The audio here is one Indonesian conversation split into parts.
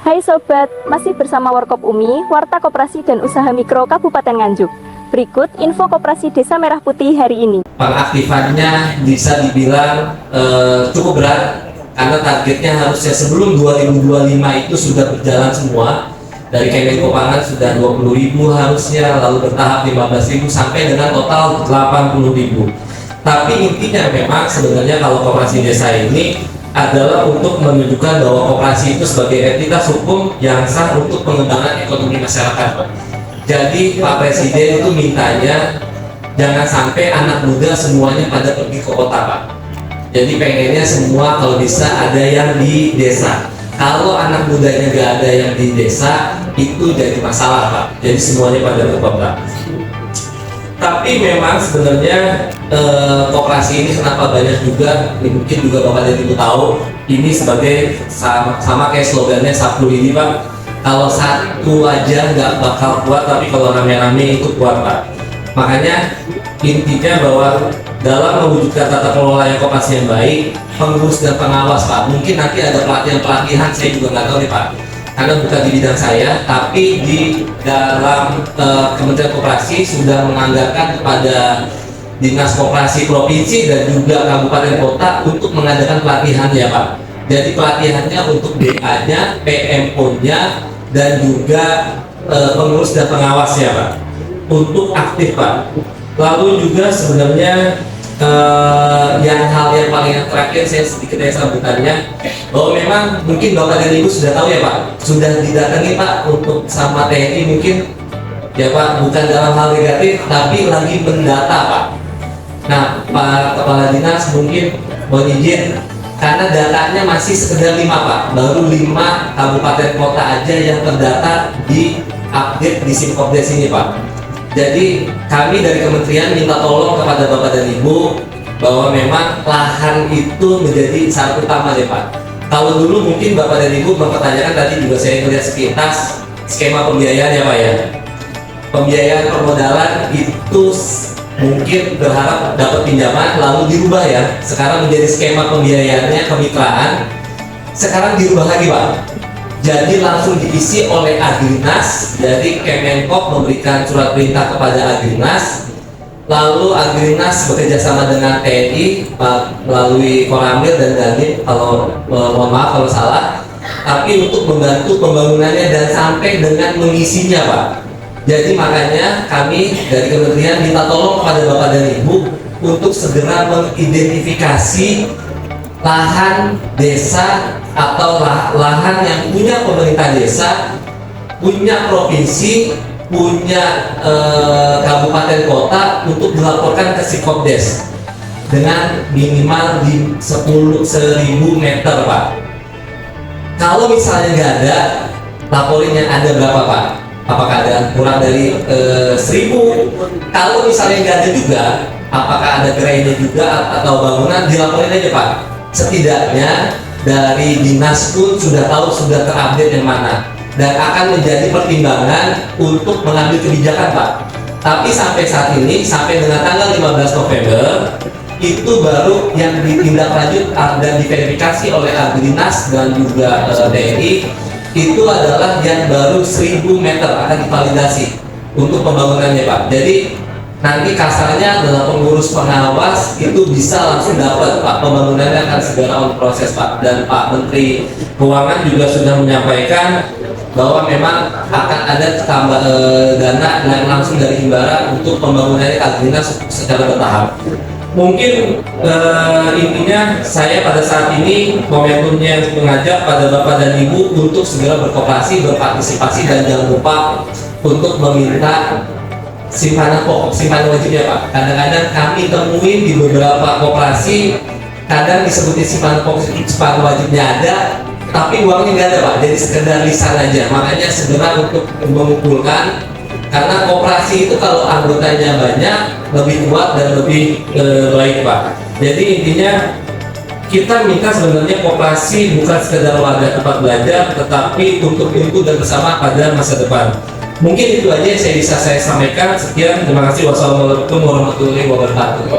Hai Sobat, masih bersama Warkop Umi, Warta Koperasi dan Usaha Mikro Kabupaten Nganjuk. Berikut info Koperasi Desa Merah Putih hari ini. Pengaktifannya bisa dibilang cukup berat, karena targetnya harusnya sebelum 2025 itu sudah berjalan semua. Dari Kemenko Pangan sudah 20.000 harusnya, lalu bertahap 15.000 sampai dengan total 80.000. Tapi intinya memang sebenarnya kalau koperasi desa ini adalah untuk menunjukkan bahwa koperasi itu sebagai entitas hukum yang sah untuk pengembangan ekonomi masyarakat. Jadi Pak Presiden itu mintanya jangan sampai anak muda semuanya pada pergi ke kota, Pak. Jadi pengennya semua kalau bisa ada yang di desa. Kalau anak mudanya nggak ada yang di desa, itu jadi masalah, Pak. Jadi semuanya pada ke kota. Tapi memang sebenarnya koperasi ini kenapa banyak juga, mungkin juga Bapak dan Ibu tahu, ini sebagai sama kayak slogannya Sabtu ini, Pak. Kalau satu aja nggak bakal kuat, tapi kalau rame-rame itu kuat, Pak. Makanya intinya bahwa dalam mewujudkan tata kelola yang koperasi yang baik, pengurus dan pengawas, Pak. Mungkin nanti ada pelatihan-pelatihan, saya juga nggak tahu nih, Pak. Karena bukan di bidang saya, tapi di dalam Kementerian Koperasi sudah menganggarkan kepada Dinas Koperasi Provinsi dan juga Kabupaten Kota untuk mengadakan pelatihan ya, Pak. Jadi pelatihannya untuk DA-nya, PMO-nya, dan juga pengurus dan pengawas ya, Pak. Untuk aktif, Pak. Lalu juga sebenarnya hal yang paling terakhir saya sedikit sambutannya, bahwa memang mungkin Bapak dan Ibu sudah tahu ya, Pak, sudah didatangi, Pak, untuk sama TNI mungkin ya, Pak, bukan dalam hal negatif tapi lagi mendata, Pak. Nah, Pak Kepala Dinas mungkin mohon izin, karena datanya masih sekedar 5, Pak, baru 5 kabupaten kota aja yang terdata di update di Simkopdes ini, Pak. Jadi kami dari kementerian minta tolong kepada Bapak dan Ibu bahwa memang lahan itu menjadi syarat utama ya, Pak. Kalau dulu mungkin Bapak dan Ibu mempertanyakan, tadi juga saya melihat sepintas skema pembiayaan ya, Pak ya. Pembiayaan permodalan itu mungkin berharap dapat pinjaman lalu dirubah ya. Sekarang menjadi skema pembiayaannya kemitraan. Sekarang dirubah lagi, Pak. Jadi langsung diisi oleh Agrinas. Jadi Kemenkop memberikan surat perintah kepada Agrinas, lalu Agrinas bekerja sama dengan TNI melalui Koramil dan Dandim, kalau mohon maaf kalau salah, tapi untuk membantu pembangunannya dan sampai dengan mengisinya, Pak. Jadi makanya kami dari kementerian minta tolong kepada Bapak dan Ibu untuk segera mengidentifikasi lahan desa atau lahan yang punya pemerintah desa, punya provinsi, punya kabupaten kota untuk dilaporkan ke Simkopdes dengan minimal di 10.000 meter, Pak. Kalau misalnya nggak ada, laporin yang ada berapa, Pak? Apakah ada kurang dari 1.000? Kalau misalnya nggak ada juga, apakah ada gerainya juga atau bangunan, dilaporin aja, Pak. Setidaknya dari dinas pun sudah tahu, sudah terupdate yang mana, dan akan menjadi pertimbangan untuk mengambil kebijakan, Pak. Tapi sampai saat ini, sampai dengan tanggal 15 November itu baru yang ditindaklanjut dan diverifikasi oleh Agrinas dan juga TNI, itu adalah yang baru 1.000 meter akan divalidasi untuk pembangunannya, Pak. Jadi nanti kasarnya adalah pengurus pengawas itu bisa langsung dapat, Pak, pembangunannya akan segera on proses, Pak. Dan Pak Menteri Keuangan juga sudah menyampaikan bahwa memang akan ada dana yang langsung dari Himbara untuk pembangunannya Agrinas secara bertahap. Mungkin intinya saya pada saat ini momentumnya mengajak pada Bapak dan Ibu untuk segera berkooperasi, berpartisipasi, dan jangan lupa untuk meminta simpanan pokok, simpanan wajibnya, Pak. Kadang-kadang kami temuin di beberapa koperasi, kadang disebutin simpanan pokok, simpanan wajibnya ada, tapi uangnya nggak ada, Pak. Jadi sekedar lisan aja. Makanya segera untuk mengumpulkan, karena koperasi itu kalau anggotanya banyak, lebih kuat dan lebih baik, Pak. Jadi intinya kita minta sebenarnya koperasi bukan sekedar wadah tempat belajar, tetapi untuk dan bersama pada masa depan. Mungkin itu aja yang bisa saya sampaikan. Sekian, terima kasih. Wassalamualaikum warahmatullahi wabarakatuh.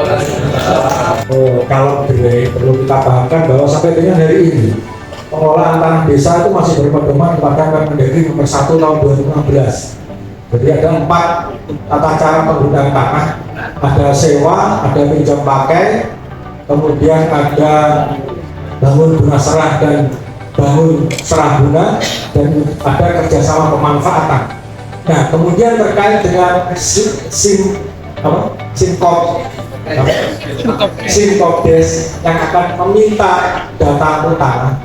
Kalau perlu kita pahamkan bahwa sampai dengan hari ini pengelolaan tanah desa itu masih berpedoman kepada Permendagri nomor 1 tahun 2016. Jadi ada 4 tata cara penggunaan tanah, ada sewa, ada pinjam pakai, kemudian ada bangun guna serah dan bangun serah guna, dan ada kerjasama pemanfaatan. Nah, kemudian terkait dengan Sinkopdes yang akan meminta data tanah.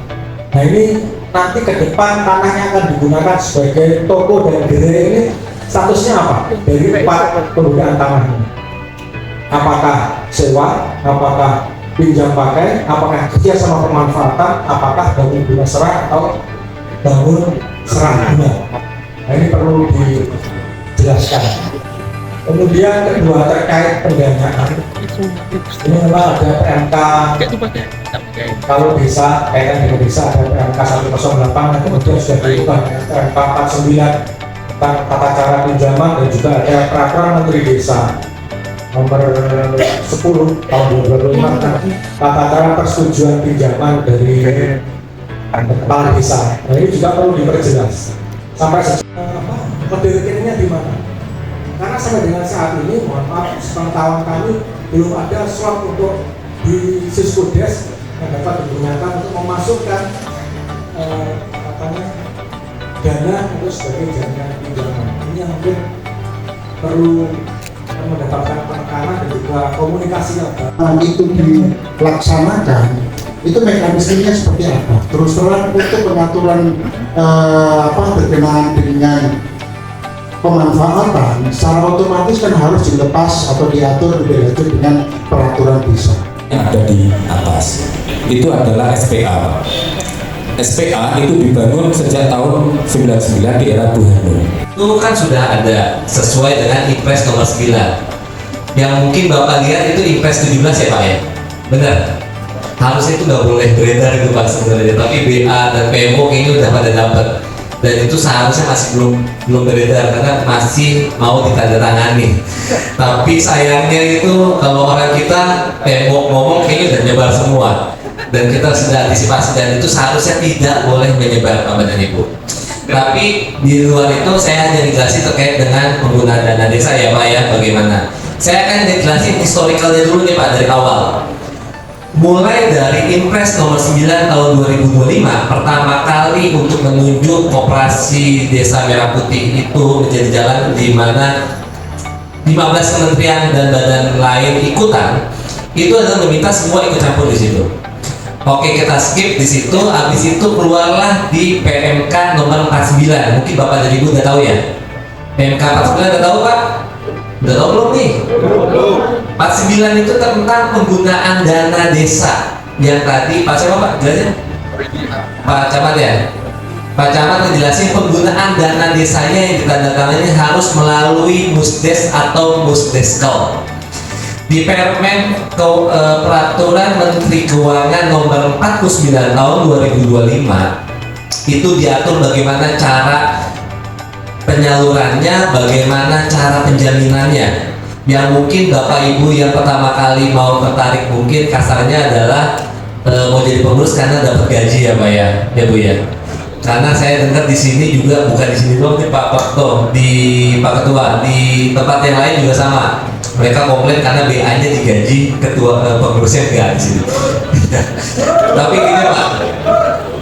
Nah, ini nanti ke depan tanahnya akan digunakan sebagai toko dan gerai. Ini statusnya apa dari 4 penggunaan tanah ini? Apakah sewa, apakah pinjam pakai, apakah kerja sama pemanfaatan, apakah bangun guna serah atau bangun serah guna? Nah, ini perlu dijelaskan. Kemudian kedua terkait pendanaan, ini memang ada PMK. Kalau desa, kaitan dengan desa ada PMK 108, kemudian sudah diubah PMK 49 tentang tata cara pinjaman, dan juga ada peraturan Menteri Desa nomor 10 tahun 2005 tata cara persetujuan pinjaman dari kepala desa. Nah, ini juga perlu diperjelas sampai kode rekeningnya di mana, karena sampai dengan saat ini, mohon maaf, sepengetahuan kami belum ada slot untuk di Siskodes yang dapat digunakan untuk memasukkan dana itu sebagai jaminan pinjaman. Ini yang mungkin perlu mendapatkan penekanan dan juga komunikasi yang baik. Itu dilaksanakan, itu mekanismenya seperti apa? Terus terang untuk pengaturan berkenaan dengan pemanfaatan secara otomatis kan harus dilepas atau diatur lebih lanjut dengan peraturan desa. Yang ada di atas itu adalah SPA. SPA itu dibangun sejak tahun 99 di era Bung Karno. Itu kan sudah ada sesuai dengan Impres nomor 9. Yang mungkin Bapak lihat itu Impres 17 ya Pak ya? Benar? Harusnya itu nggak boleh beredar itu Pak sebenarnya, tapi BA dan PMO kayaknya udah pada dapat. Dan itu seharusnya masih belum beredar karena masih mau ditandatangani. Tapi sayangnya itu kalau orang kita PMO ngomong kayaknya udah nyebar semua. Dan kita sudah antisipasi, dan itu seharusnya tidak boleh menyebar Bapak dan Ibu. Tapi di luar itu saya hanya dijelasin terkait dengan penggunaan dana desa ya Pak ya, bagaimana. Saya akan dijelasin historicalnya dulu nih Pak dari awal. Mulai dari Impres nomor 9 tahun 2025, pertama kali untuk menunjuk Koperasi Desa Merah Putih itu menjadi jalan di mana 15 kementerian dan badan lain ikutan, itu adalah meminta semua ikut campur di situ. Oke, kita skip di situ. Habis itu keluarlah di PMK nomor 49. Mungkin Bapak dan Ibu udah tahu ya. PMK 49 udah tahu Pak? Udah tahu belum nih? Belum. 49 itu tentang penggunaan dana desa. Yang tadi Pak siapa Pak? Jelasin. Pak Camat ya. Pak Camat ngejelasin penggunaan dana desanya yang ditandatangani harus melalui Musdes atau Musdeskel. Di Permen Peraturan Menteri Keuangan nomor 49 tahun 2025 itu diatur bagaimana cara penyalurannya, bagaimana cara penjaminannya. Yang mungkin Bapak Ibu yang pertama kali mau tertarik mungkin kasarnya adalah mau jadi pengurus karena dapat gaji ya Pak ya Bu ya. Karena saya dengar di sini juga, bukan di sini doang nih Pak Ketua, di tempat yang lain juga sama. Mereka komplain karena BA-nya digaji, ketua pengurusnya enggak di sini. Tapi gini Pak,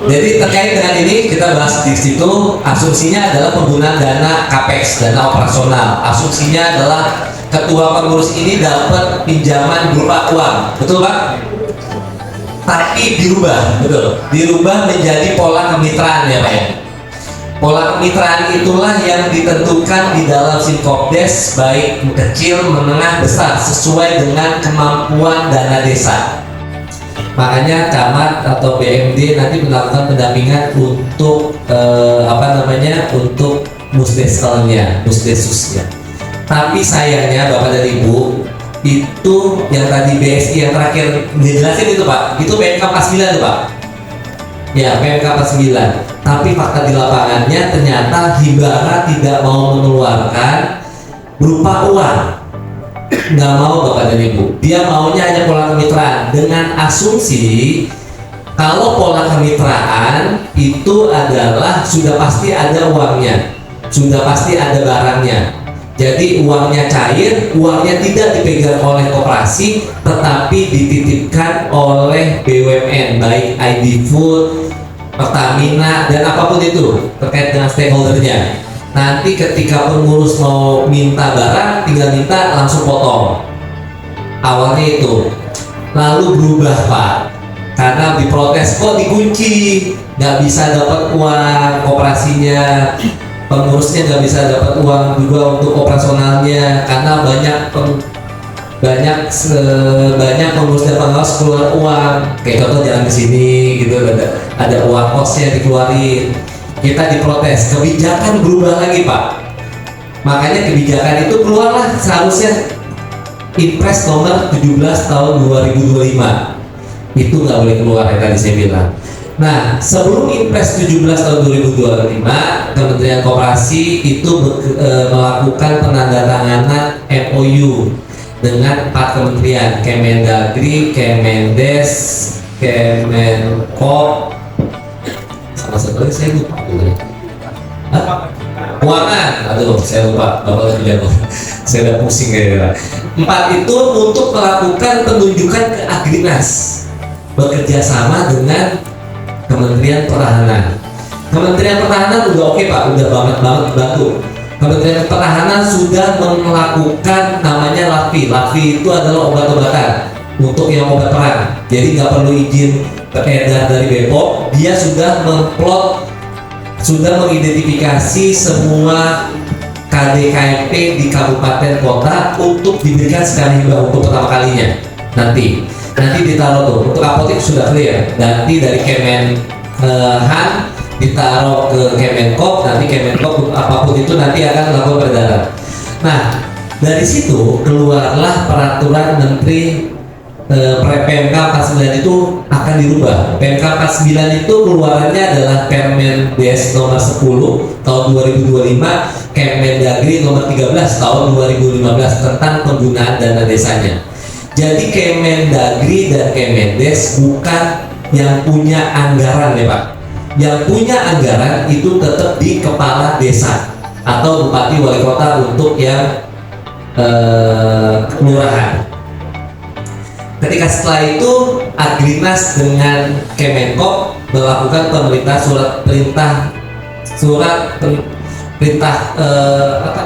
jadi terkait dengan ini kita bahas di situ. Asumsinya adalah penggunaan dana capex, dana operasional. Asumsinya adalah ketua pengurus ini dapat pinjaman berupa uang, betul Pak? Tapi dirubah menjadi pola kemitraan ya Pak ya. Pola kemitraan itulah yang ditentukan di dalam Sinkopdes, baik kecil, menengah, besar, sesuai dengan kemampuan dana desa. Makanya camat atau BMD nanti melakukan pendampingan untuk untuk musdeskelnya, musdesusnya. Tapi sayangnya Bapak dan Ibu, itu yang tadi BSI yang terakhir dijelasin itu Pak, itu PMK 49 itu Pak. Ya, PMK 49. Tapi fakta di lapangannya ternyata Hibara tidak mau mengeluarkan berupa uang. Nggak mau Bapak dan Ibu. Dia maunya hanya pola kemitraan dengan asumsi Kalau pola kemitraan itu adalah sudah pasti ada uangnya, sudah pasti ada barangnya. Jadi uangnya cair, uangnya tidak dipegang oleh koperasi, tetapi dititipkan oleh BUMN, baik ID Food, Pertamina, dan apapun itu terkait dengan stakeholdernya. Nanti ketika pengurus mau minta barang, tinggal minta langsung potong. Awalnya itu, lalu berubah Pak. Karena diprotes, kok dikunci, nggak bisa dapat uang koperasinya, pengurusnya nggak bisa dapat uang juga untuk operasionalnya, karena banyak pengurus dan pengawas keluar uang, kayak contoh jalan ke sini gitu, ada uang kosnya dikeluarin. Kita diprotes, kebijakan berubah lagi Pak. Makanya kebijakan itu keluarlah seharusnya Impres nomor 17 tahun 2025. Itu nggak boleh keluar yang tadi saya bilang. Nah, sebelum Impres 17 tahun 2025, Kementerian Koperasi itu melakukan penandatanganan MOU dengan 4 kementerian, Kemendagri, Kemendes, Kemenkop, sama satu lagi saya lupa. Keuangan, aduh saya lupa, bapak lagi jago. Saya udah pusing kayaknya. 4 itu untuk melakukan penunjukan ke Agrinas, bekerja sama dengan Kementerian Pertahanan. Kementerian Pertahanan udah oke Pak, udah banget bantu. Kementerian Pertahanan sudah melakukan namanya LAVI. LAVI itu adalah obat-obatan untuk yang obat perang. Jadi nggak perlu izin beredar dari BPOM. Dia sudah sudah mengidentifikasi semua KDKMP di kabupaten kota untuk diberikan sekali untuk pertama kalinya. Nanti ditaruh tuh, untuk apotek sudah clear, nanti dari Kemenhan ditaruh ke Kemenkop, nanti Kemenkop apapun itu nanti akan melakukan peredaran. Nah, dari situ keluarlah peraturan Menteri PMK 49 itu akan dirubah. PMK 49 itu keluarannya adalah Permendes nomor 10 tahun 2025, Kemendagri nomor 13 tahun 2015 tentang penggunaan dana desanya. Jadi Kemendagri dan Kemendes bukan yang punya anggaran ya Pak. Yang punya anggaran itu tetap di kepala desa atau bupati wali kota untuk yang kelurahan. Ketika setelah itu Agrinas dengan Kemenkop melakukan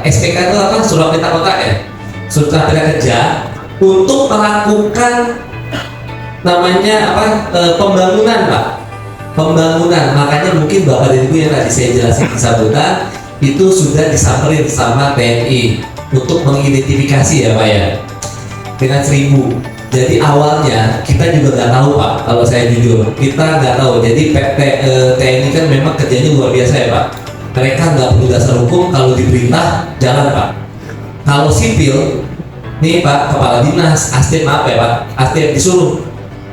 SPK itu apa? Surat perintah kota ya? Surat perintah kerja untuk melakukan namanya apa? Pembangunan Pak. Pembangunan, makanya mungkin Bapak dan Ibu yang tadi saya jelasin di sambutan itu sudah disamperin sama TNI untuk mengidentifikasi ya Pak ya, dengan 1000. Jadi awalnya kita juga nggak tahu Pak, kalau saya jujur kita nggak tahu. Jadi TNI kan memang kerjanya luar biasa ya Pak. Mereka nggak perlu dasar hukum, kalau diperintah jalan Pak. Kalau sipil nih Pak, kepala dinas, Asdem apa ya Pak, Asdem disuruh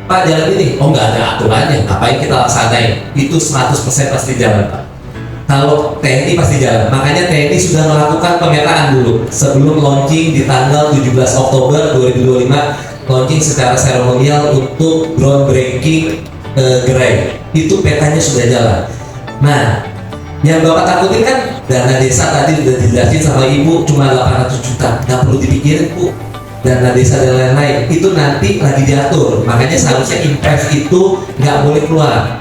Pak jalan ini, oh nggak ada aturannya, ngapain kita laksanain? Itu 100% pasti jalan Pak. Kalau TNI pasti jalan, makanya TNI sudah melakukan pemetaan dulu sebelum launching di tanggal 17 Oktober 2025, launching secara seremonial untuk groundbreaking gerai. Itu petanya sudah jalan. Nah, yang Bapak takutin kan dana desa tadi sudah dijelasin sama Ibu cuma 800 juta, nggak perlu dipikirin Bu. Dana desa dan lain-lain itu nanti lagi diatur, makanya seharusnya impres itu nggak boleh keluar.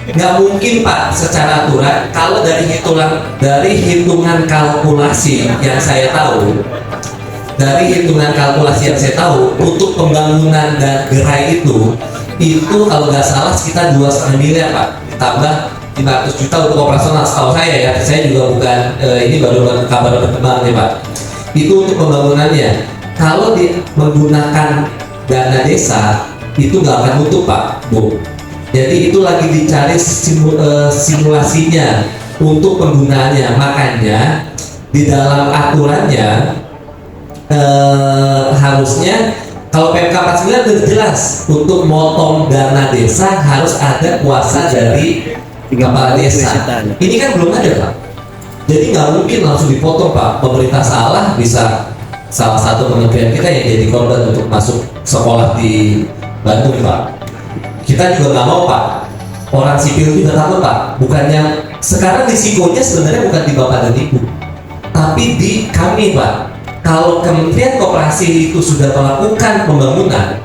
Nggak mungkin Pak secara aturan, kalau dari hitungan kalkulasi yang saya tahu, untuk pembangunan dan gerai itu kalau nggak salah sekitar 2,5 miliar Pak, ditambah 500 juta untuk operasional. Setahu saya ya, saya juga bukan ini baru kabar berkembang nih Pak. Itu untuk pembangunannya. Kalau menggunakan dana desa itu nggak akan utuh Pak Bu. Jadi itu lagi dicari simulasinya untuk penggunaannya. Makanya di dalam aturannya harusnya kalau PMK 49 sudah jelas untuk motong dana desa harus ada kuasa dari kepala desa. Ini kan belum ada Pak. Jadi nggak mungkin langsung dipotong Pak. Pemerintah salah bisa salah satu kementerian kita yang jadi korban untuk masuk sekolah di Bandung Pak. Kita juga nggak mau Pak orang sipil juga takut Pak. Bukannya sekarang risikonya sebenarnya bukan di Bapak dan Ibu, tapi di kami Pak. Kalau Kementerian Koperasi itu sudah melakukan pembangunan,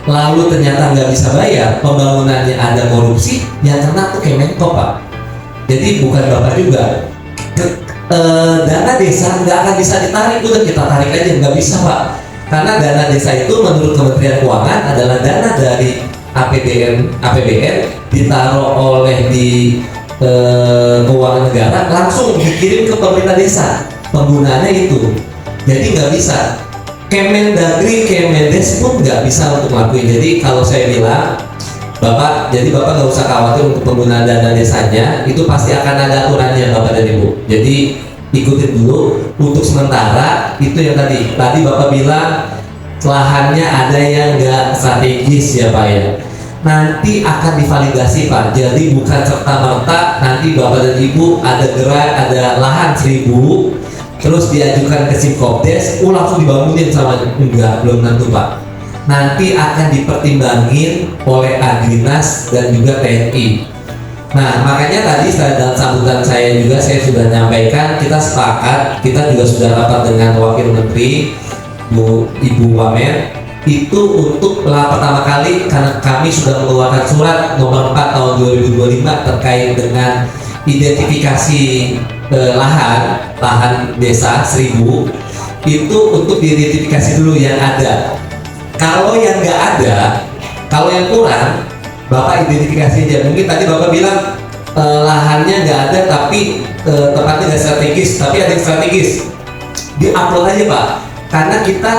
lalu ternyata nggak bisa bayar, pembangunannya ada korupsi, yang kena tuh Kemenko Pak. Jadi bukan Bapak juga. Dana desa nggak akan bisa ditarik, udah kita tarik aja, nggak bisa Pak. Karena dana desa itu menurut Kementerian Keuangan adalah dana dari APBN ditaruh oleh di keuangan negara, langsung dikirim ke pemerintah desa. Penggunaannya itu, jadi nggak bisa. Kemendagri, Kemendes pun nggak bisa untuk ngelakuin. Jadi kalau saya bilang, Bapak nggak usah khawatir untuk penggunaan dana desanya, itu pasti akan ada aturannya Bapak dan Ibu. Jadi ikutin dulu. Untuk sementara itu yang tadi Bapak bilang lahannya ada yang nggak strategis ya Pak ya. Nanti akan divalidasi Pak. Jadi bukan serta merta nanti Bapak dan Ibu ada gerak, ada lahan 1000, terus diajukan ke Simkopdes, langsung dibangunin sama, enggak, belum tentu Pak. Nanti akan dipertimbangin oleh Agdinas dan juga TNI. Nah, makanya tadi dalam sambutan saya juga saya sudah menyampaikan, kita sepakat, kita juga sudah rapat dengan Wakil Menteri Ibu Wamen, itu untuk pertama kali karena kami sudah mengeluarkan surat nomor 4 tahun 2025 terkait dengan identifikasi lahan desa 1000, itu untuk diidentifikasi dulu yang ada. Kalau yang nggak ada, kalau yang kurang, Bapak identifikasi aja. Mungkin tadi Bapak bilang lahannya nggak ada, tapi tempatnya nggak strategis, tapi ada yang strategis. Di-upload aja Pak, karena kita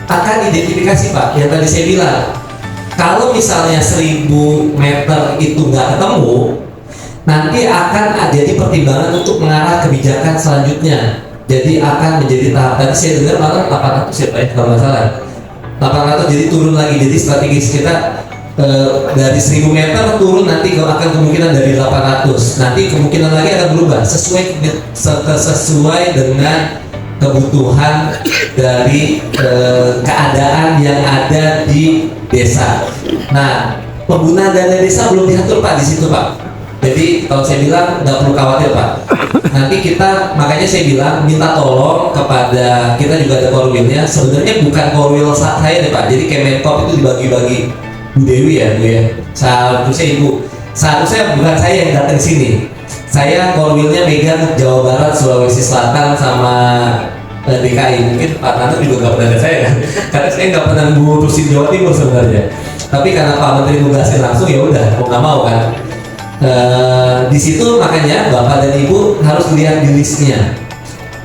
akan identifikasi Pak. Yang tadi saya bilang, kalau misalnya 1000 meter itu nggak ketemu, nanti akan jadi pertimbangan untuk mengarah kebijakan selanjutnya. Jadi akan menjadi tahap. Tadi saya dengar malah 800 ya Pak ya, kalau nggak salah. 800 jadi turun lagi, jadi strategis kita dari 1000 meter turun nanti akan kemungkinan dari 800, nanti kemungkinan lagi akan berubah sesuai dengan kebutuhan dari keadaan yang ada di desa. Nah, penggunaan dana desa belum diatur Pak di situ Pak. Jadi kalau saya bilang nggak perlu khawatir Pak. Nanti kita, makanya saya bilang minta tolong kepada kita juga ada korwilnya. Sebenarnya bukan korwil saya deh Pak. Jadi Kemenkop itu dibagi-bagi Bu Dewi ya Bu ya. Seharusnya Ibu. Seharusnya bukan saya yang datang sini. Saya korwilnya megang Jawa Barat, Sulawesi Selatan sama DKI. Mungkin Pak Tanto juga nggak pernah ada saya kan. Karena saya nggak pernah ngurusin Jawa Timur sebenarnya. Tapi karena Pak Menteri nugasin langsung ya udah mau nggak mau kan. Di situ makanya Bapak dan Ibu harus lihat di listnya.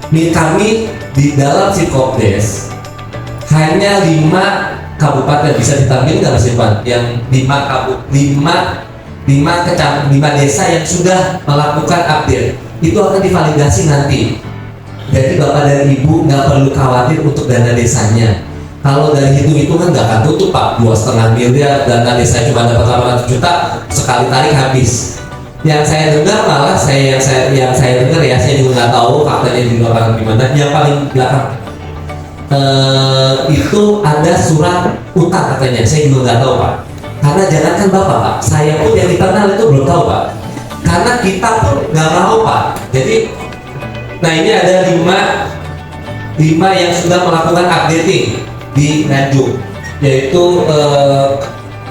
Kami di dalam Simkopdes hanya 5 kabupaten bisa ditampilkan nggak Mas Irfan? Yang 5 desa yang sudah melakukan update itu akan divalidasi nanti. Jadi Bapak dan Ibu nggak perlu khawatir untuk dana desanya. Kalau dari hitung-hitungan nggak akan tutup Pak, 2,5 miliar dana desa cuma dapat 800 juta, sekali tarik habis. Yang saya dengar malah yang saya dengar ya, saya juga nggak tahu faktanya di lapangan gimana. Yang paling belakang itu ada surat utang katanya, saya juga nggak tahu Pak. Karena jangankan Bapak Pak, saya pun yang internal itu belum tahu Pak. Karena kita pun nggak mau Pak. Jadi, nah ini ada 5 yang sudah melakukan updating di Nganjuk, yaitu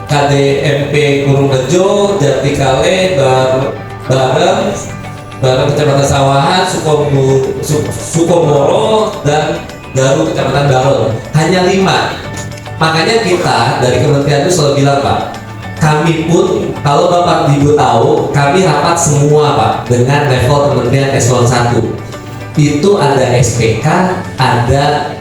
KDMP Gunung Rejo, Jatikale, Bareng Kecamatan Sawahan, Sukomoro, dan Garu Kecamatan Barol. Hanya 5. Makanya kita dari kementerian itu selalu bilang Pak, kami pun kalau Bapak Ibu tahu, kami rapat semua Pak dengan level kementerian eselon 1. Itu ada SPK, ada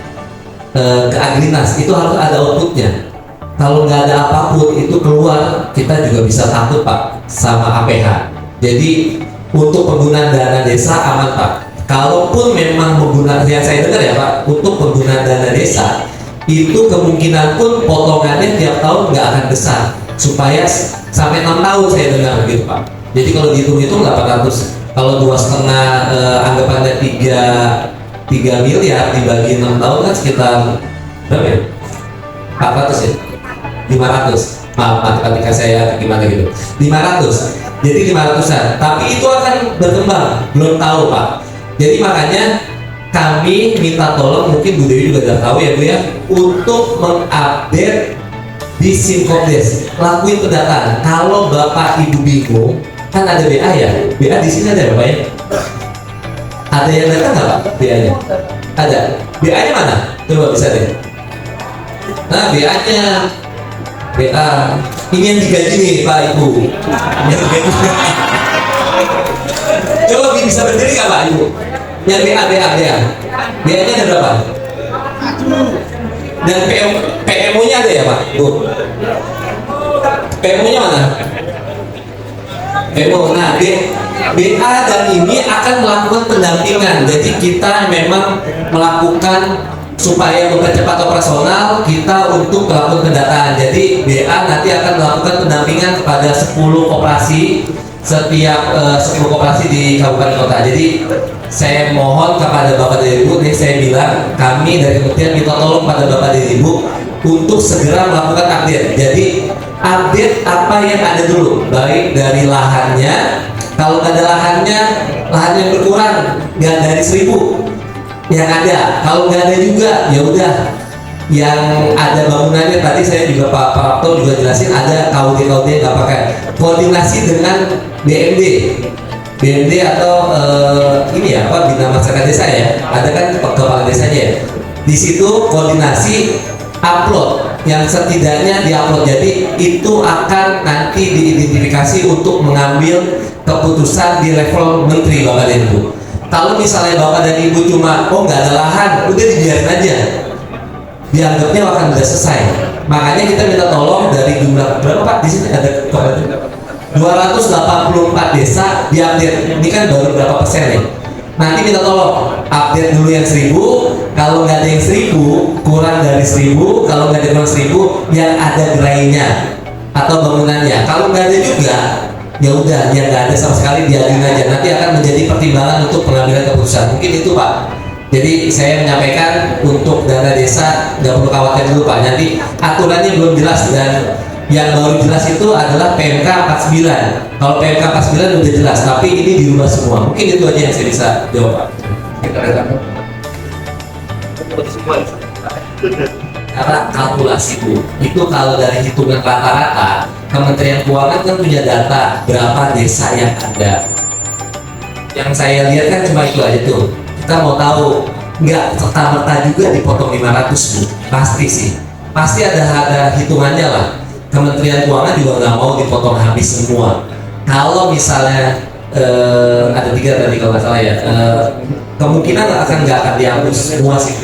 ke Agdinas, itu harus ada outputnya. Kalau nggak ada apapun itu keluar, kita juga bisa takut Pak sama APH. Jadi untuk penggunaan dana desa aman Pak. Kalaupun memang menggunakan, yang saya dengar ya Pak, untuk penggunaan dana desa itu kemungkinan pun potongannya tiap tahun nggak akan besar, supaya sampai 6 tahun saya dengar begitu Pak. Jadi kalau dihitung-hitung 800, kalau 2,5 anggapannya 3 miliar dibagi 6 tahun kan sekitar berapa ya? 400 ya? 500. maaf matematika saya gimana gitu, 500, jadi 500-an, tapi itu akan berkembang, belum tahu Pak. Jadi makanya kami minta tolong, mungkin Bu Dewi juga udah tahu ya Bu ya, untuk mengupdate di Simkopdes, lakuin pendataan. Kalau Bapak Ibu bingung, kan ada BA ya, BA di sini ada ya Bapak ya? Ada yang datang nggak Pak BA-nya? Ada. BA-nya mana? Coba bisa deh. Nah BA-nya, BA ini yang digaji nih Pak Ibu. Yang digaji. Coba bisa berdiri nggak Pak Ibu? Yang BA. BA-nya ada berapa? Dan PMO-nya ada ya Pak? Bu. PMO-nya mana? PMO. Nah, BA dan ini akan melakukan pendampingan. Jadi kita memang melakukan supaya mempercepat operasional kita untuk melakukan pendataan. Jadi BA nanti akan melakukan pendampingan kepada 10 koperasi, setiap 10 koperasi di kabupaten kota. Jadi saya mohon kepada Bapak dan Ibu, nih saya bilang kami dari kementerian minta tolong pada Bapak dan Ibu untuk segera melakukan update. Jadi update apa yang ada dulu, baik dari lahannya, kalau nggak ada lahannya, lahan yang berkurang nggak dari 1000 yang ada, kalau nggak ada juga ya udah yang ada bangunannya. Tadi saya juga Pak Prapto juga jelasin ada KUD nggak pakai, koordinasi dengan BMD atau ini ya apa, bina masyarakat desa ya, ada kan kepala desanya ya, di situ koordinasi upload yang setidaknya diupload. Jadi itu akan nanti diidentifikasi untuk mengambil keputusan di level menteri Bapak dan Ibu. Kalau misalnya Bapak dan Ibu cuma nggak ada lahan, udah dibiarin aja, dianggapnya akan udah selesai. Makanya kita minta tolong dari jumlah berapa Pak di sini ada 284 desa diupdate. Ini kan baru berapa persen nih? Nanti minta tolong update dulu yang 1000. Kalau nggak ada yang 1000, kurang dari 1000. Kalau nggak ada kurang 1000, yang ada gerainya atau bangunannya. Kalau nggak ada juga, ya udah, yang nggak ada sama sekali diaduin aja. Nanti akan menjadi pertimbangan untuk pengambilan keputusan. Mungkin itu Pak. Jadi saya menyampaikan untuk dana desa nggak perlu khawatir dulu Pak. Nanti aturannya belum jelas, dan yang baru jelas itu adalah PMK 49. Kalau PMK 49 udah jelas, tapi ini dirubah semua. Mungkin itu aja yang saya bisa jawab Pak. Karena kalkulasi Bu, itu kalau dari hitungan rata-rata, Kementerian Keuangan kan punya data berapa desa yang ada. Yang saya lihat kan cuma itu aja tuh. Kita mau tahu, nggak serta-merta juga dipotong 500 Bu. Pasti sih, pasti ada hitungannya lah. Kementerian Keuangan juga nggak mau dipotong habis semua. Kalau misalnya ada 3 tadi kalau nggak salah ya, kemungkinan nggak akan dihapus semua sih.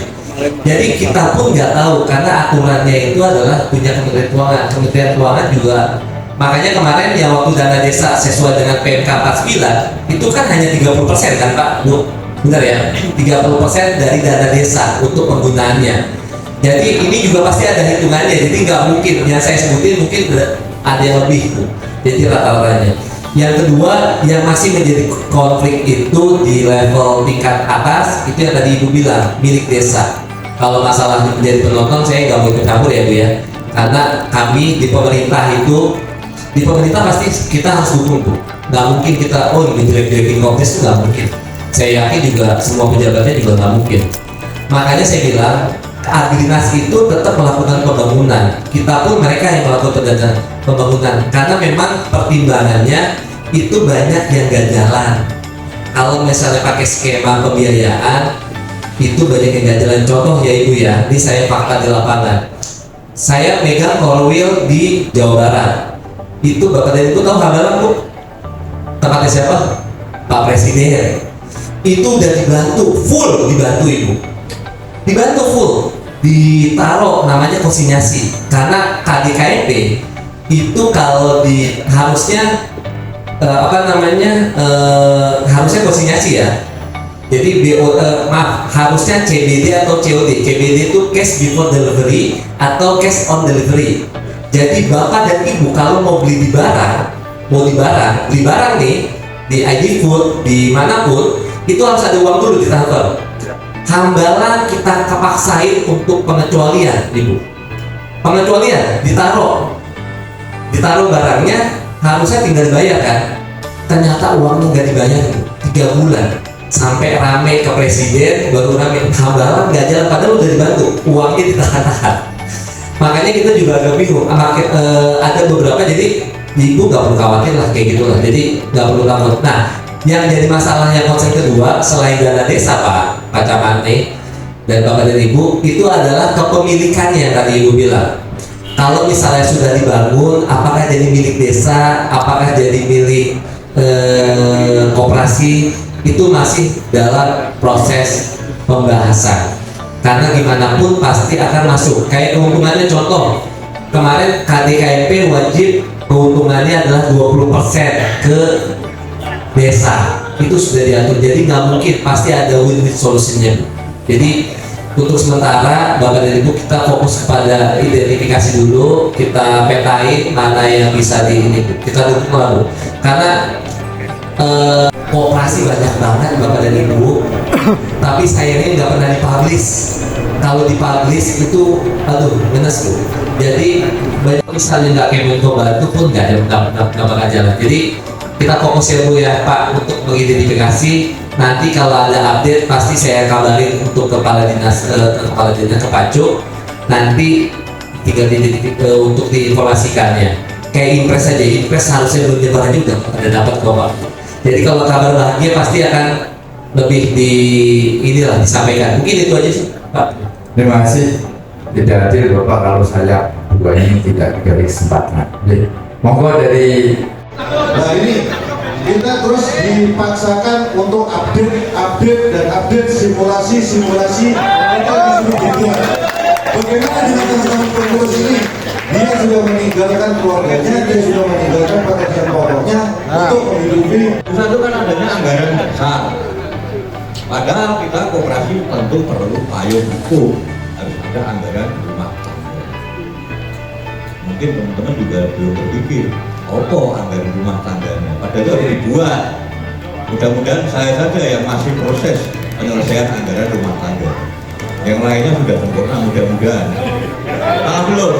Jadi kita pun nggak tahu, karena aturannya itu adalah punya Kementerian Keuangan. Kementerian Keuangan juga, makanya kemarin yang waktu dana desa sesuai dengan PMK 49 itu kan hanya 30% kan Pak Bu? Benar ya? 30% dari dana desa untuk penggunaannya. Jadi ini juga pasti ada hitungannya, jadi nggak mungkin yang saya sebutin mungkin ada yang lebih tuh. Jadi rata-ratanya. Yang kedua, yang masih menjadi konflik itu di level tingkat atas, itu yang tadi Ibu bilang, milik desa. Kalau masalah menjadi penonton, saya nggak mau ikut campur ya Bu ya. Karena kami di pemerintah itu, di pemerintah pasti kita harus dukung Bu. Nggak mungkin kita, ini jelek-jelekin Komdes itu nggak mungkin. Saya yakin juga semua pejabatnya juga nggak mungkin. Makanya saya bilang, Dinas itu tetap melakukan pembangunan. Kita pun mereka yang melakukan pembangunan, karena memang pertimbangannya itu banyak yang gak jalan. Kalau misalnya pakai skema pembiayaan itu banyak yang gak jalan. Contoh ya Ibu ya, ini saya fakta di lapangan. Saya megang core wheel di Jawa Barat. Itu Bapak dan Ibu tahu Hambalang Bu? Tempatnya siapa? Pak Presiden. Itu udah dibantu full, dibantu Ibu. Dibantu full, ditaruh namanya konsinyasi, karena KDKMP itu kalau harusnya harusnya konsinyasi ya. Jadi harusnya CBD atau COD. CBD itu cash before delivery atau cash on delivery. Jadi Bapak dan Ibu kalau mau beli beli barang nih di ID Food, di manapun, itu harus ada uang dulu ditransfer. Hambalang kita kepaksain untuk pengecualian Ibu. Pengecualian ditaruh ditaruh barangnya harusnya tinggal dibayar kan, ternyata uangnya nggak dibayar 3 bulan sampai rame ke presiden, baru rame hambalang nggak jalan padahal udah dibantu, uangnya ditahan-tahan. Makanya kita juga agak bingung. Ada beberapa, jadi ibu nggak perlu khawatir lah kayak gitulah, jadi nggak perlu takut. Nah, yang jadi masalahnya konsep kedua selain dana desa Pak Camate dan Bapak dan Ibu, itu adalah kepemilikannya yang tadi Ibu bilang. Kalau misalnya sudah dibangun, apakah jadi milik desa, apakah jadi milik koperasi, itu masih dalam proses pembahasan. Karena gimana pun pasti akan masuk. Kayak keuntungannya, contoh kemarin KDKMP wajib keuntungannya adalah 20% ke desa, itu sudah diatur. Jadi nggak mungkin, pasti ada win-win solusinya. Jadi untuk sementara Bapak dan Ibu, kita fokus kepada identifikasi dulu, kita petain mana yang bisa kita dukung lalu. Karena kooperasi banyak banget Bapak dan Ibu, tapi sayangnya nggak pernah dipublish. Kalau dipublish itu, aduh, minus Bu. Jadi banyak misalnya nggak Kemenko bantu pun nggak bakal jalan. Jadi kita fokus ya Bu ya Pak untuk mengidentifikasi. Nanti kalau ada update pasti saya kabarin untuk kepala dinas ke Pacuk. Nanti tinggal untuk diinformasikannya. Kayak impres aja, impres harusnya belum nyebar juga, ada dapat kok Pak. Jadi kalau kabar bahagia pasti akan lebih disampaikan. Mungkin itu aja sih Pak. Terima kasih. Tidak adil Bapak kalau saya dua ini tidak diberi kesempatan. Monggo dari. Nah ini kita terus dipaksakan untuk update simulasi mereka disuruh berbuat. Bagaimana dengan teman-teman pengurus ini? Dia sudah meninggalkan keluarganya, dia sudah meninggalkan pekerjaan pokoknya untuk menghidupi. Pusat itu kan adanya anggaran besar. Padahal kita koperasi tentu perlu payung hukum, harus ada anggaran rumah tangga. Mungkin teman-teman juga belum berpikir, apa anggaran rumah tangganya? Padahal itu harus dibuat. Mudah-mudahan saya saja yang masih proses penyelesaian anggaran rumah tangga. Yang lainnya sudah sempurna, mudah-mudahan. Belum.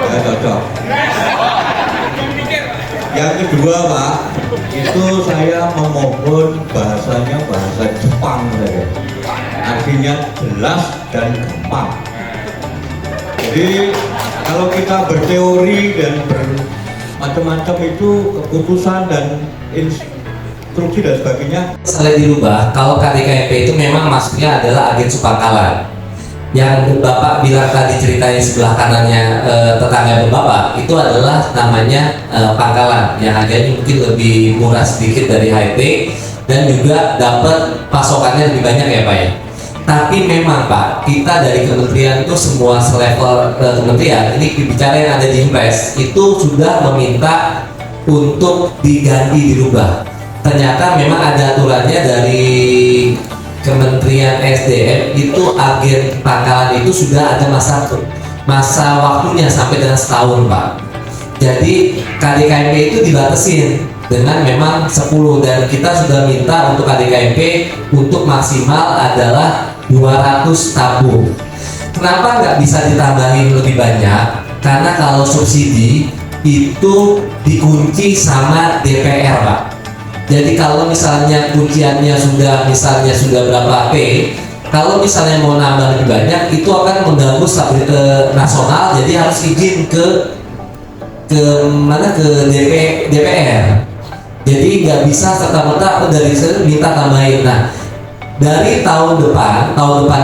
Ya cocok. Yang kedua Pak, itu saya memohon bahasanya bahasa Jepang saja. Artinya jelas dan gampang. Jadi kalau kita berteori dan bermacam-macam itu keputusan dan instruksi dan sebagainya. Selain dirubah, kalau KDKMP itu memang masuknya adalah agen Supangkalan. Yang Bapak bilang tadi ceritanya sebelah kanannya tetangga Bapak itu adalah namanya Pangkalan yang harganya mungkin lebih murah sedikit dari HT dan juga dapat pasokannya lebih banyak ya Pak ya. Tapi memang Pak, kita dari kementerian itu semua selevel kementerian ini bicara yang ada di Impres itu sudah meminta untuk diganti dirubah. Ternyata memang ada aturannya dari Kementerian SDM itu agen Pangkalan itu sudah ada masa waktunya sampai dengan setahun Pak. Jadi KDKMP itu dibatasin dengan memang 10 dan kita sudah minta untuk KDKMP untuk maksimal adalah 200 tabung. Kenapa nggak bisa ditambahin lebih banyak? Karena kalau subsidi itu dikunci sama DPR Pak. Jadi kalau misalnya kunciannya sudah berapa P, kalau misalnya mau nambah lebih banyak itu akan mengganggu nasional, jadi harus izin ke DPR. Jadi nggak bisa serta-merta dari sini minta tambahin. Nah, dari tahun depan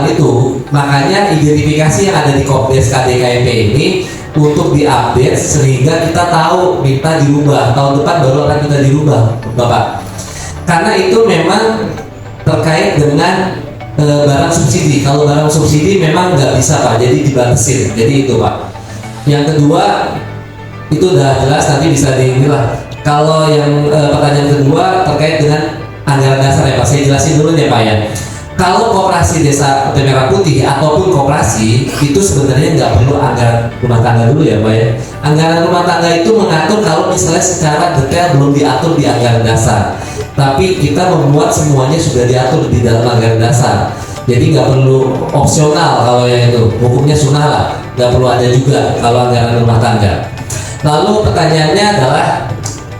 itu makanya identifikasi yang ada di Kopdes KDKMP ini untuk diupdate sehingga kita tahu minta dirubah tahun depan baru akan kita dirubah Bapak, karena itu memang terkait dengan barang subsidi. Kalau barang subsidi memang nggak bisa Pak, jadi dibatasin. Jadi itu Pak. Yang kedua itu udah jelas, nanti bisa diinilah. Kalau yang pertanyaan kedua terkait dengan anggaran dasar ya Pak, saya jelasin dulu ya Pak ya. Kalau koperasi desa Putih Merah Putih ataupun koperasi itu sebenarnya nggak perlu anggaran rumah tangga dulu ya Pak ya. Anggaran rumah tangga itu mengatur kalau misalnya secara detail belum diatur di anggaran dasar. Tapi kita membuat semuanya sudah diatur di dalam anggaran dasar. Jadi nggak perlu opsional kalau yang itu, hukumnya sunnah lah. Nggak perlu ada juga kalau anggaran rumah tangga. Lalu pertanyaannya adalah,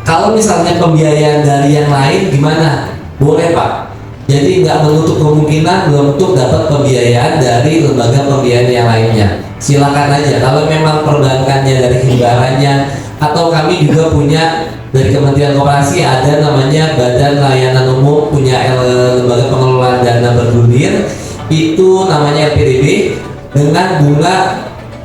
kalau misalnya pembiayaan dari yang lain gimana? Boleh Pak. Jadi nggak menutup kemungkinan untuk dapat pembiayaan dari lembaga pembiayaan yang lainnya. Silakan aja. Kalau memang perbankannya dari himbarannya, atau kami juga punya dari Kementerian Koperasi ada namanya Badan Layanan Umum, punya lembaga pengelolaan dana bergulir, itu namanya LPDB dengan bunga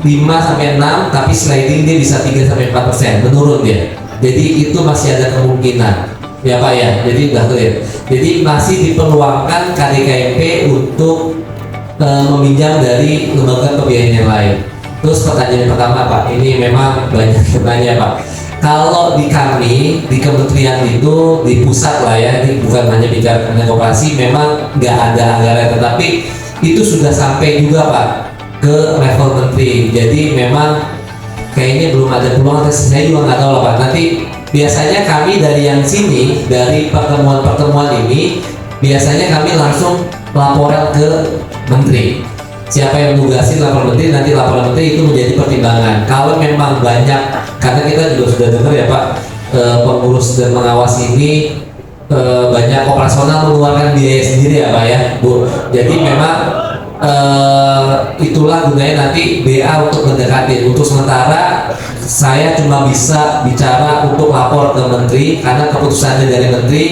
5-6, tapi sliding dia bisa 3-4% menurun dia. Jadi itu masih ada kemungkinan. Ya Pak ya, jadi udah clear. Jadi masih dipeluangkan KDKMP untuk meminjam dari lembaga pembiayaan yang lain. Terus pertanyaan pertama Pak, ini memang banyak bertanya Pak. Kalau di kami, di kementerian itu, di pusat lah ya, ini bukan hanya bicara tentang koperasi, memang nggak ada anggaran, tetapi itu sudah sampai juga Pak ke level menteri. Jadi memang kayaknya belum ada peluang, saya juga nggak tahu lah Pak. Nanti biasanya kami dari yang sini, dari pertemuan-pertemuan ini, biasanya kami langsung laporan ke menteri. Siapa yang menugasin lapor menteri, nanti laporan menteri itu menjadi pertimbangan. Kalau memang banyak, karena kita juga sudah dengar ya Pak, pengurus dan pengawas ini banyak operasional mengeluarkan biaya sendiri ya Pak ya Bu. Jadi memang itulah gunanya nanti BA untuk mendekati. Untuk sementara saya cuma bisa bicara untuk lapor ke menteri karena keputusannya dari menteri.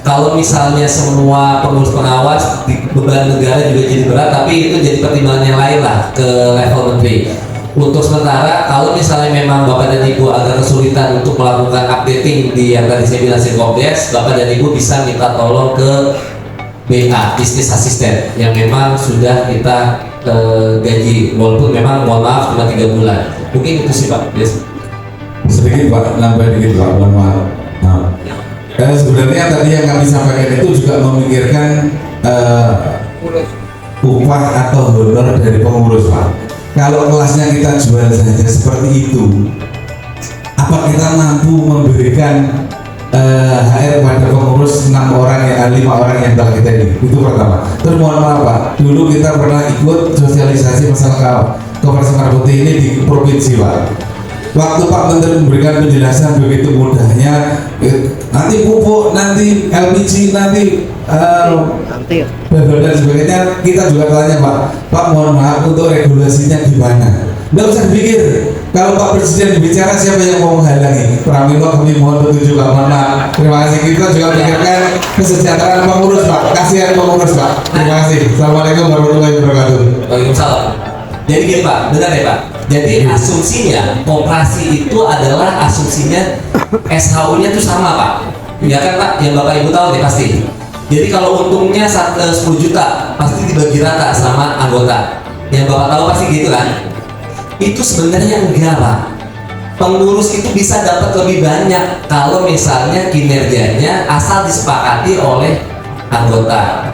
Kalau misalnya semua pengurus pengawas beban negara juga jadi berat, tapi itu jadi pertimbangan yang lain lah ke level menteri. Untuk sementara kalau misalnya memang Bapak dan Ibu agak kesulitan untuk melakukan updating di yang tadi saya bilang Sinkomdes, Bapak dan Ibu bisa minta tolong ke BA, bisnis asisten, yang memang sudah kita gaji, walaupun memang mohon maaf cuma 3 bulan. Mungkin itu sih Pak. Yes. Sedikit Pak, nambah dikit Pak, mohon maaf. Nah, sebenarnya tadi yang kami sampaikan itu juga memikirkan upah atau honor dari pengurus Pak. Kalau kelasnya kita jual saja seperti itu, apa kita mampu memberikan HR pada pengurus 5 orang yang telah kita ini? Itu pertama. Terus mohon maaf Pak, dulu kita pernah ikut sosialisasi masalah Koperasi Merah Putih ini di provinsi Pak. Waktu Pak Menteri memberikan penjelasan begitu mudahnya, nanti pupuk, nanti LPG, nanti BBM dan sebagainya, kita juga tanya Pak mohon maaf untuk regulasinya gimana? Nggak usah dipikir. Kalau Pak Presiden bicara, siapa yang mau menghalangi? Pramilo kami mohon petunjuk Pak, mohon maaf. Terima kasih. Kita juga pikirkan kesejahteraan pengurus Pak, kasihan pengurus Pak. Terima kasih. Assalamualaikum warahmatullahi wabarakatuh. Waalaikumsalam. Jadi gini Pak, benar ya Pak? Jadi asumsinya koperasi itu adalah asumsinya SHU-nya itu sama Pak. Ya kan Pak, yang Bapak Ibu tahu deh pasti. Jadi kalau untungnya 10 juta pasti dibagi rata sama anggota. Yang Bapak tahu pasti gitu kan? Itu sebenarnya enggak Pak. Pengurus itu bisa dapat lebih banyak kalau misalnya kinerjanya asal disepakati oleh anggota.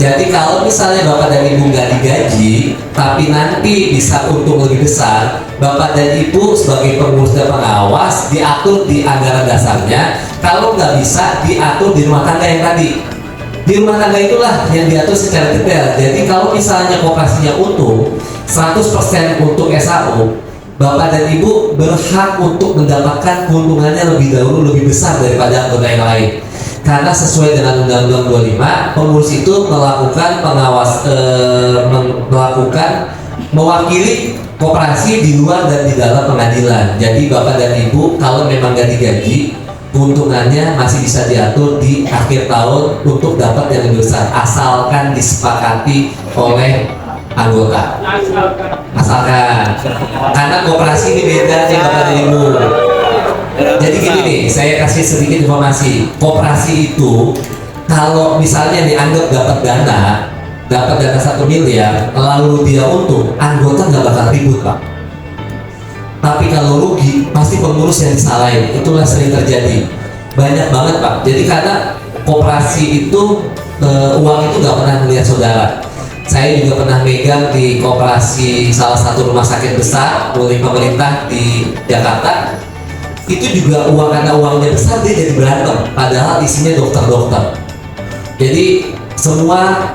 Jadi kalau misalnya Bapak dan Ibu nggak digaji, tapi nanti bisa untung lebih besar, Bapak dan Ibu sebagai pengurus dan pengawas diatur di anggaran dasarnya. Kalau nggak bisa diatur di rumah tangga yang tadi. Di rumah tangga itulah yang diatur secara detail. Jadi kalau misalnya koperasinya untung 100% untuk SAU, Bapak dan Ibu berhak untuk mendapatkan keuntungannya lebih dahulu, lebih besar daripada anggota yang lain. Karena sesuai dengan Undang-Undang 25, pengurus itu melakukan mewakili koperasi di luar dan di dalam pengadilan. Jadi Bapak dan Ibu kalau memang nggak digaji, keuntungannya masih bisa diatur di akhir tahun untuk dapat yang lebih besar, asalkan disepakati oleh anggota. Asalkan, karena koperasi ini beda nih Bapak dan Ibu. Jadi gini nih, saya kasih sedikit informasi. Koperasi itu kalau misalnya dianggap dapat dana 1 miliar, lalu dia untung, anggota nggak bakal ribut Pak. Tapi kalau rugi, pasti pengurus yang disalahin. Itulah sering terjadi. Banyak banget Pak. Jadi karena koperasi itu uang itu nggak pernah melihat saudara. Saya juga pernah megang di koperasi salah satu rumah sakit besar milik pemerintah di Jakarta. Itu juga karena uangnya besar dia jadi berantem, padahal isinya dokter-dokter. Jadi semua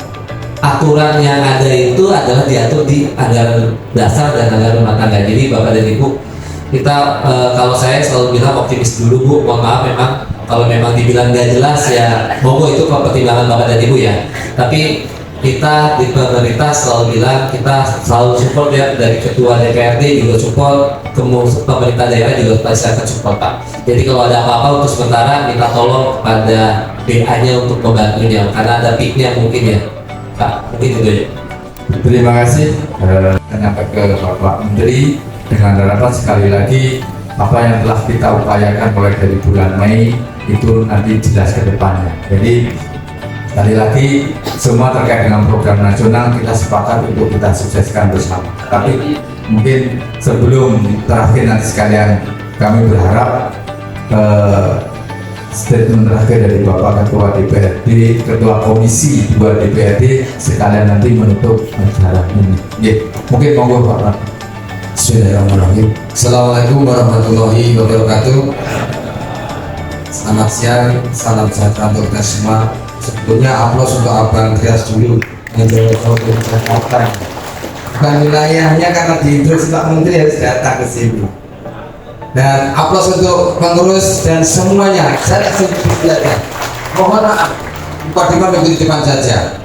aturan yang ada itu adalah diatur di anggaran dasar dan anggaran rumah tangga. Jadi Bapak dan Ibu kita kalau saya selalu bilang optimis dulu Bu. Mohon maaf memang kalau memang dibilang nggak jelas ya monggo itu pertimbangan Bapak dan Ibu ya. Tapi kita di pemerintah selalu bilang kita selalu support ya, dari ketua DPRD juga support, pemerintah daerah juga pasti akan support Pak. Jadi kalau ada apa-apa untuk sementara minta tolong kepada BA-nya untuk membantunya karena ada PIK-nya mungkin ya Pak, mungkin itu ya. Terima kasih. Nyampe ke Bapak Menteri dengan harapan sekali lagi apa yang telah kita upayakan mulai dari bulan Mei itu nanti jelas ke depannya. Jadi sekali lagi semua terkait dengan program nasional kita sepakat untuk kita sukseskan bersama. Tapi mungkin sebelum terakhir nanti sekalian kami berharap statement terakhir dari Bapak Ketua DPRD, Ketua Komisi 2 DPRD sekalian nanti menutup acara ini. Mungkin monggo Pak. Bismillahirrahmanirrahim. Assalamualaikum warahmatullahi wabarakatuh. Selamat siang, salam sejahtera untuk kita semua. Sebetulnya aplaus untuk Abang Trias dulu yang jauh dari Jakarta. Bukan wilayahnya karena diinterus Pak Menteri harus datang ke sini. Dan aplaus untuk pengurus dan semuanya. Saya sedikit mohon maaf, Mukadimah begitu depan saja.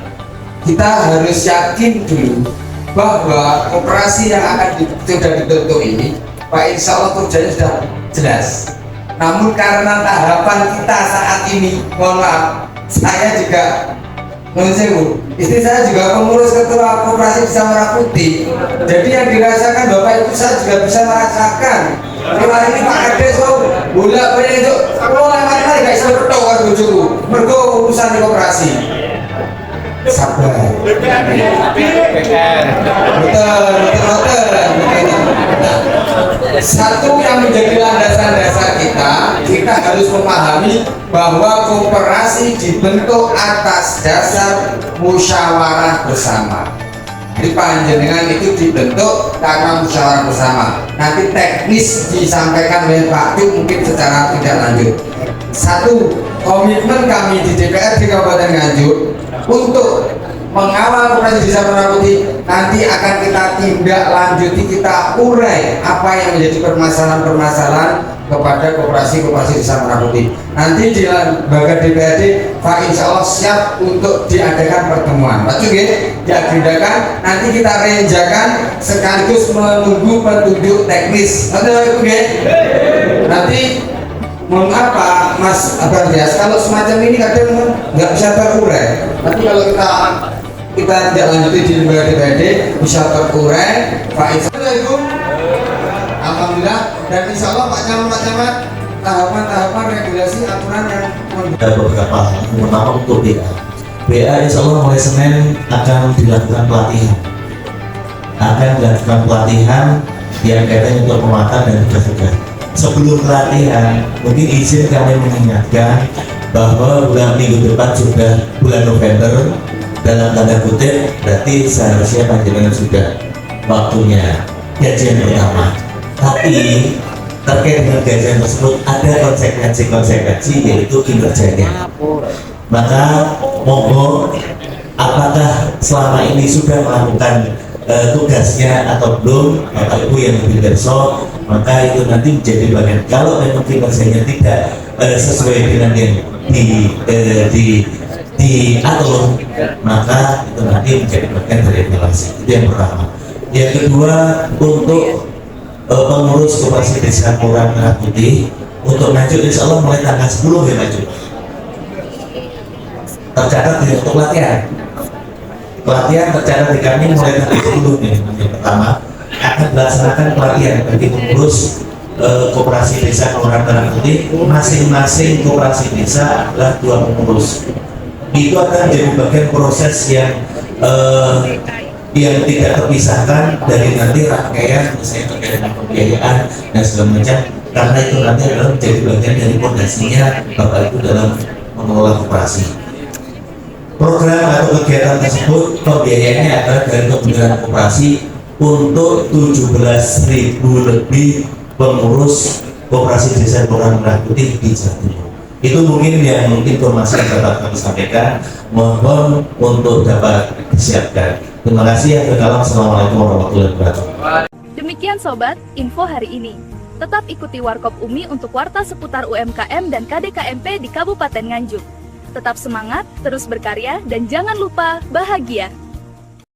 Kita harus yakin dulu bahwa operasi yang akan sudah dibentuk ini, Pak, insya Allah tujuannya sudah jelas. Namun karena tahapan kita saat ini, mohon maaf, saya juga istri saya juga pengurus ketua koperasi Desa Merah Putih. Jadi yang dirasakan Bapak Ibu saya juga bisa merasakan. Kemarin ini Pak Kades bolak balik itu, lama-lama gak bisa bertau kan bujuku. Mergo urusan di koperasi. Sabar. Betul. Satu yang menjadi landasan dasar kita harus memahami bahwa koperasi dibentuk atas dasar musyawarah bersama. Jadi panjenengan itu dibentuk karena musyawarah bersama. Nanti teknis disampaikan oleh Pak Cuk mungkin secara tidak lanjut. Satu, komitmen kami di DPRD Kabupaten Nganjuk untuk mengawal koperasi Desa Merah Putih nanti akan kita tindak lanjuti, kita urai apa yang menjadi permasalahan-permasalahan kepada koperasi Desa Merah Putih. Nanti di lembaga DPRD Pak insya Allah siap untuk diadakan pertemuan. Pak Cuk diagendakan, nanti kita renjakan sekaligus menunggu petunjuk teknis. Nanti mengapa Mas Abang Rias kalau semacam ini kadang nggak bisa terurai, tapi kalau kita tidak lanjuti di lembaga DPRD bisa terurai. Pak Assalamualaikum, alhamdulillah, dan insya Allah Pak Camat tahapan regulasi aturan yang ada beberapa pertama untuk BA insya Allah mulai Senin akan dilakukan pelatihan yang kaitannya untuk penguatan dan tugas-tugas. Sebelum pelatihan, mungkin izin kami mengingatkan bahwa bulan minggu depan sudah bulan November, dalam tanda kutip berarti seharusnya panjenengan sudah waktunya gajian pertama. Tapi terkait dengan gajian tersebut ada konsekuensi yaitu kinerjanya. Maka monggo, apakah selama ini sudah melakukan tugasnya atau belum, Bapak Ibu yang lebih berso, maka itu nanti menjadi bagian. Kalau memang kinerjanya tidak sesuai dengan yang diatur, maka itu nanti menjadi bagian dari evaluasi. Itu yang pertama. Yang kedua, untuk pengurus koperasi Desa Kelurahan Merah Putih untuk Nganjuk insya Allah mulai tanggal 10 ya Nganjuk. Tercatat untuk pelatihan tercatat di kami mulai tanggal 10 nih. Yang pertama akan dilaksanakan pelatihan bagi pengurus koperasi Desa Kelurahan Merah Putih. Masing-masing koperasi desa adalah 2 pengurus. Itu akan menjadi bagian proses yang tidak terpisahkan dari nanti rangkaian misalnya terkait dengan pembiayaan dan segala macam, karena itu nanti adalah menjadi bagian dari fondasinya Bapak Ibu dalam mengelola koperasi. Program atau kegiatan tersebut pembiayaannya adalah dari Kementerian Koperasi untuk 17.000 lebih pengurus koperasi Desa Kelurahan Merah Putih di Jawa Timur. Itu mungkin informasi yang dapat kami sampaikan, mohon untuk dapat disiapkan. Terima kasih. Assalamualaikum warahmatullahi wabarakatuh. Demikian Sobat, info hari ini. Tetap ikuti Warkop UMI untuk warta seputar UMKM dan KDKMP di Kabupaten Nganjuk. Tetap semangat, terus berkarya, dan jangan lupa bahagia.